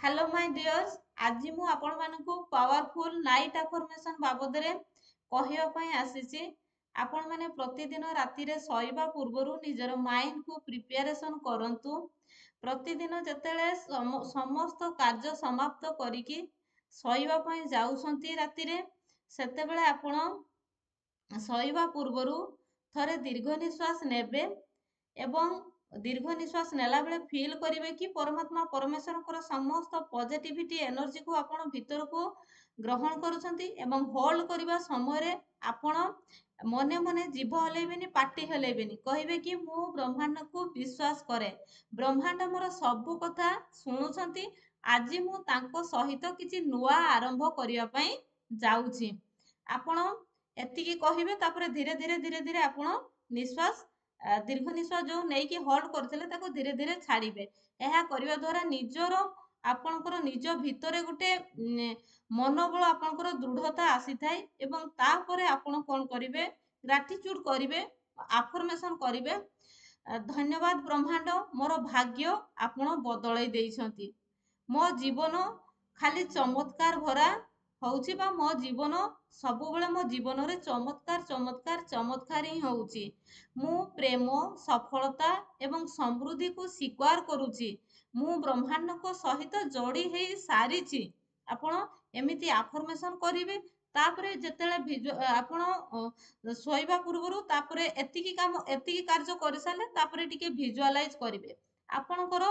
Hello my dears. आज मु आपण मानकु पावरफुल नाइट अफर्मेशन बाबद रे कहियो पई आसीची। आपण माने प्रतिदिन राति रे सोइबा पूर्वरु निजर माइंड को प्रिपरेशन करंतु। प्रतिदिन जतेले समस्त कार्य समाप्त करिकी सोइबा पई जाउसंती राति रे सेतेबेले आपण सोइबा पूर्वरु थरे दीर्घ निश्वास नेबे एवं दीर्घ निश्वास नेला बेले फील करिवे कि परमात्मा परमेश्वर समस्त पॉजिटिविटी एनर्जी को आपण भीतर को ग्रहण करुछंती एवं होल्ड करबा समय रे आपण मने मने जीभ हलेबेनी पाटी हलेबेनी कहिबे कि मु ब्रह्मांड को विश्वास करे। ब्रह्मांड मोर सब कथा सुनुछंती। आज मु तांको सहित किछि नुआ आरंभ करिया पई जाउछि। आपण एतिकी कहिबे तापर धीरे धीरे धीरे धीरे आपण निश्वास दीर्घ निश्वास जो नहीं कि होल्ड करथिले ताको धीरे धीरे छाड़िबे। एहा करिवा द्वारा निजरो आपनकर निज भितरे गुटे मनोबल आपनकर दृढ़ता आसी थाए एवं तापरे आपण कोन करिवे ग्रेटिट्यूड करिवे अफर्मेशन करिवे। धन्यवाद ब्रह्मांड मोर भाग्य आपण बदलै देइछंती। मो जीवन खाली चमत्कार भरा होउची बा मो जीवन सबु बेले मो जीवन रे चमत्कार चमत्कार चमत्कार ही होउची। मु प्रेम सफलता एवं समृद्धि को स्वीकार करूची। मु ब्रह्मांड को सहित जोड़ी हे सारीची। आपण एमिति अफर्मेशन करिवे तापरे जेतेले आपण सोइबा पूर्वरु तापरे एतिकी काम एतिकी कार्य करि साले तापरे टिके विजुअलाइज करिवे। आपणकर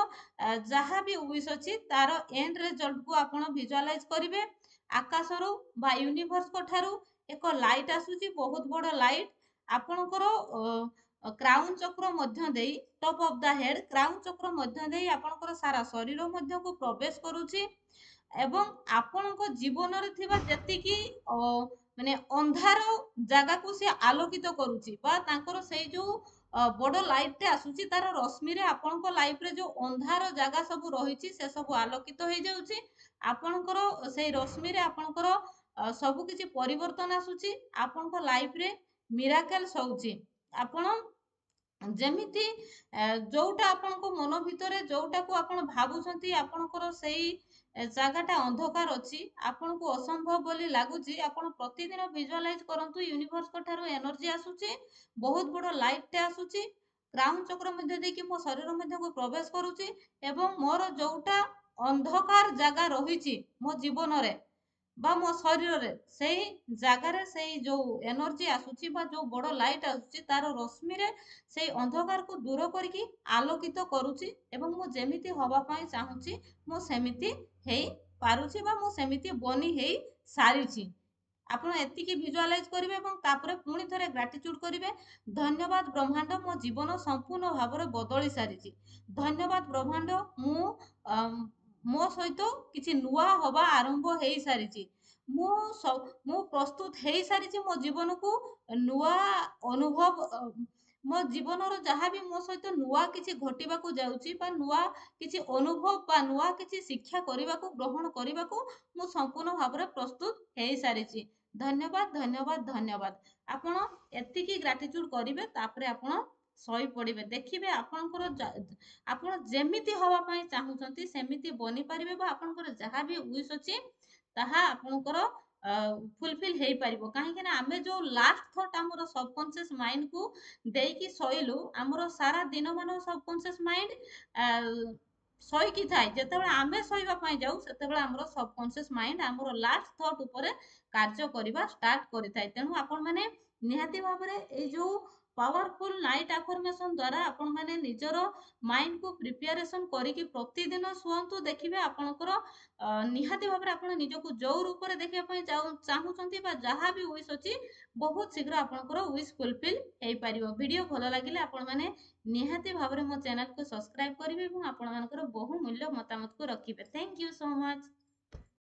जहाँ भी विश अछि तार एंड रिजल्ट को आपण विजुअलाइज करिवे। आकाशरु बा यूनिवर्स को ठारू एक लाइट आसुची बहुत बड़ लाइट आपणकर क्राउन चक्र मध्य देई top of the head crown चक्र मध्य देई आपणकर सारा शरीर मध्य को प्रवेश करूची एवं आपणक जीवन रे थिबा जतिकी माने अंधार जागा को से आलोकित करूची बा तांकर सेई जो बड़ लाइट टे आसुची तार रश्मि रे आपणक लाइफ रे जो अंधार जागा सब रहिची से सब आलोकित हो जाउची। आपणकर सेई रश्मि रे आपणकर सब किछि परिवर्तन आसुची। आपणक लाइफ रे मिराकल्स होउची। आपण जेमिति जोटा आपनको मन भितरे जोटा को आपण भाबुछंती आपणकर सेई जागाटा अंधकार अछि आपनको असंभव बोली लागुची। आपण प्रतिदिन विजुअलाइज करंतु यूनिवर्स को ठारो एनर्जी आसुची बहुत बड़ लाइट टे आसुची क्राउन चक्र मध्ये देखि मो शरीर मध्ये को प्रवेश करूची एवं मोर जोटा अंधकार जागा रहिची मो जीवन रे बा मो शरीर रे सेई जागा रे सेई जो एनर्जी आसुची बा जो बड़ लाइट आसुची तार रश्मि रे सेई अंधकार को दूर करके आलोकित करूची एवं मु जेमिति हवा पाई चाहूची मु सेमिति हेई पारुची बा मु सेमिति बनी हेई सारीची। आपण एतिकी विजुअलाइज करिवे एवं तापरे पुणी थरे ग्रेटिट्यूड करिवे। धन्यवाद ब्रह्मांड मो जीवन संपूर्ण भाବରେ बदली सारीची। धन्यवाद ब्रह्मांड मु मो सहित किछि नुआ हवा आरंभ हेई सारीची। मु प्रस्तुत हेई सारीची मो जीवन को नुआ अनुभव मो जीवन रो जहाँ भी मो सहित नुआ किछि घटिबा को जाउची बा नुआ किछि अनुभव बा नुआ किछि शिक्षा करिबा को ग्रहण करिबा को मु संपूर्ण भाବରେ प्रस्तुत हेई सारीची। धन्यवाद धन्यवाद धन्यवाद। आपण एतिकी ग्रेटिट्यूड करिवे तापरे आपण सही पड़िबे देखिबे आपणकर आपण जेमिति हवा पई चाहुचंती सेमिति बनी परिबे बा आपणकर जहाँ भी विश अछि ताहा आपणकर फुलफिल हेई पारिबो। काहे कि ना आमे जो लास्ट थॉट हमर सबकॉन्शियस माइंड को देकी सइलु हमर सारा दिन मान सबकॉन्शियस माइंड सही कि थाए जेतेबेले आमे सहीबा पई जाऊ सेतेबेले हमर सबकॉन्शियस माइंड हमर लास्ट थॉट ऊपर कार्य करिबा स्टार्ट करिथाय। तेनु आपण माने निहाती भाबरे ए जो पावरफुल नाइट अफर्मेशन द्वारा आपण माने निजरो माइंड को प्रिपरेशन करिकि प्रतिदिन सुअंतु देखिबे आपणकर निहाती भाबरे आपण निजको जो रूप रे देखिबा पई चाहुचंती बा जहाँ भी विश अछि बहुत शीघ्र आपणकर विश फुलफिल हेई पारिबो। वीडियो भलो लागिले आपण माने निहाती भाबरे मो चैनल को सब्सक्राइब करिवे एवं आपण मानकर बहु मूल्य मतामत को रखिबे। Thank you so much.